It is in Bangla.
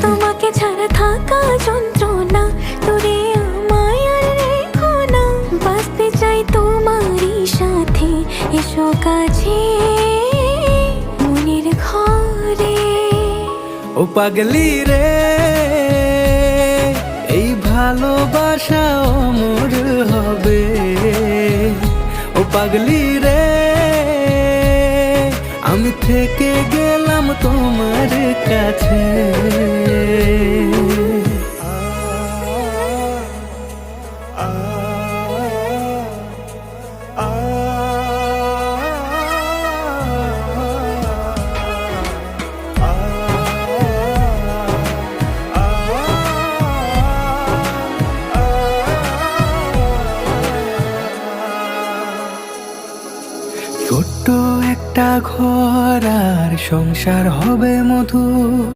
তোমাকে ছাড়া থাকা যন্ত্রণা, তোরে আমায় আর রেখো না। বাঁচতে চাই তোমারই সাথে, এসো কাছে মনের ঘরে। ও পাগলি রে, এই ভালোবাসা অমর হবে। ও পাগলি রে, আমি থেকে গেলাম তোমার কাছে। ছোট্ট একটা ঘর আর সংসার হবে মধু।